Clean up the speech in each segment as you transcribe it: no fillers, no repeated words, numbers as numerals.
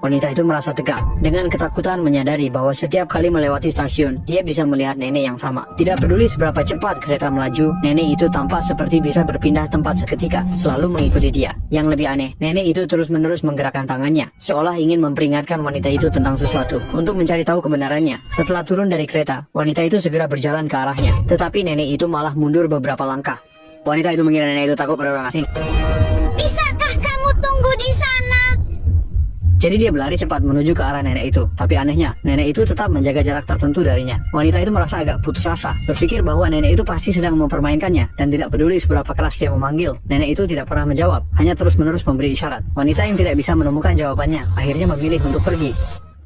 Wanita itu merasa tegak. Dengan ketakutan menyadari bahwa setiap kali melewati stasiun, dia bisa melihat nenek yang sama. Tidak peduli seberapa cepat kereta melaju, nenek itu tampak seperti bisa berpindah tempat seketika, selalu mengikuti dia. Yang lebih aneh, nenek itu terus-menerus menggerakkan tangannya, seolah ingin memperingatkan wanita itu tentang sesuatu, untuk mencari tahu kebenarannya. Setelah turun dari kereta, wanita itu segera berjalan ke arahnya, tetapi nenek itu malah mundur beberapa langkah. Wanita itu mengira nenek itu takut pada orang asing. Bisakah kamu tunggu di sana? Jadi dia berlari cepat menuju ke arah nenek itu. Tapi anehnya, nenek itu tetap menjaga jarak tertentu darinya. Wanita itu merasa agak putus asa, berpikir bahwa nenek itu pasti sedang mempermainkannya, dan tidak peduli seberapa keras dia memanggil. Nenek itu tidak pernah menjawab, hanya terus-menerus memberi isyarat. Wanita yang tidak bisa menemukan jawabannya, akhirnya memilih untuk pergi.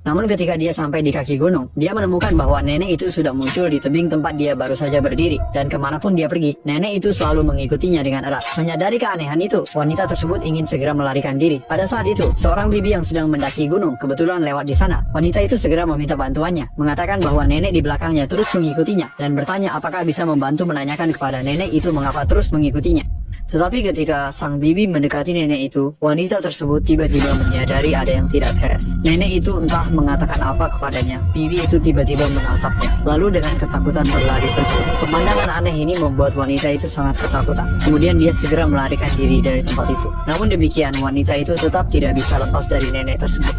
Namun ketika dia sampai di kaki gunung, dia menemukan bahwa nenek itu sudah muncul di tebing tempat dia baru saja berdiri. Dan kemanapun dia pergi, nenek itu selalu mengikutinya dengan erat. Menyadari keanehan itu, wanita tersebut ingin segera melarikan diri. Pada saat itu, seorang bibi yang sedang mendaki gunung kebetulan lewat di sana. Wanita itu segera meminta bantuannya, mengatakan bahwa nenek di belakangnya terus mengikutinya, dan bertanya apakah bisa membantu menanyakan kepada nenek itu mengapa terus mengikutinya. Tetapi ketika sang bibi mendekati nenek itu, wanita tersebut tiba-tiba menyadari ada yang tidak beres. Nenek itu entah mengatakan apa kepadanya. Bibi itu tiba-tiba menatapnya, lalu dengan ketakutan berlari pergi. Pemandangan aneh ini membuat wanita itu sangat ketakutan. Kemudian dia segera melarikan diri dari tempat itu. Namun demikian, wanita itu tetap tidak bisa lepas dari nenek tersebut.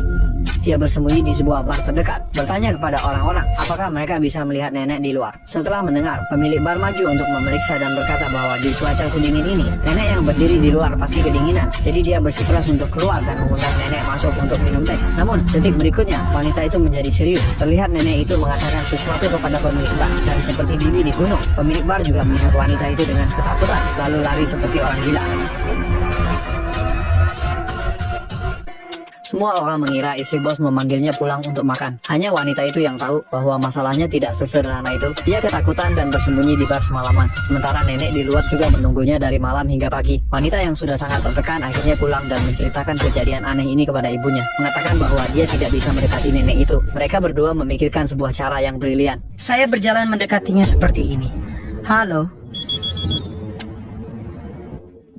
Dia bersembunyi di sebuah bar terdekat, bertanya kepada orang-orang apakah mereka bisa melihat nenek di luar. Setelah mendengar, pemilik bar maju untuk memeriksa dan berkata bahwa di cuaca sedingin ini, nenek yang berdiri di luar pasti kedinginan. Jadi dia bersikeras untuk keluar dan mengundang nenek masuk untuk minum teh. Namun, detik berikutnya, wanita itu menjadi serius. Terlihat nenek itu mengatakan sesuatu kepada pemilik bar, dan seperti bibi di gunung, pemilik bar juga melihat wanita itu dengan ketakutan, lalu lari seperti orang gila. Semua orang mengira istri bos memanggilnya pulang untuk makan. Hanya wanita itu yang tahu bahwa masalahnya tidak sesederhana itu. Dia ketakutan dan bersembunyi di bar semalaman. Sementara nenek di luar juga menunggunya dari malam hingga pagi. Wanita yang sudah sangat tertekan akhirnya pulang dan menceritakan kejadian aneh ini kepada ibunya. Mengatakan bahwa dia tidak bisa mendekati nenek itu. Mereka berdua memikirkan sebuah cara yang brilian. Saya berjalan mendekatinya seperti ini. Halo.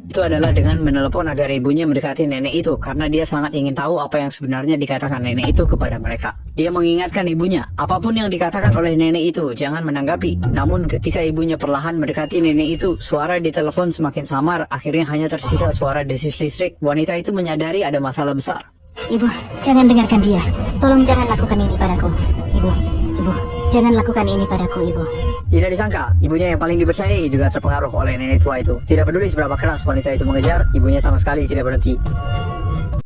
Itu adalah dengan menelepon agar ibunya mendekati nenek itu, karena dia sangat ingin tahu apa yang sebenarnya dikatakan nenek itu kepada mereka. Dia mengingatkan ibunya, apapun yang dikatakan oleh nenek itu jangan menanggapi. Namun ketika ibunya perlahan mendekati nenek itu, suara di telepon semakin samar. Akhirnya hanya tersisa suara desis listrik. Wanita itu menyadari ada masalah besar. Ibu, jangan dengarkan dia. Tolong jangan lakukan ini padaku. Ibu, jangan lakukan ini padaku, Ibu. Tidak disangka, ibunya yang paling dipercayai juga terpengaruh oleh nenek tua itu. Tidak peduli seberapa keras wanita itu mengejar, ibunya sama sekali tidak berhenti.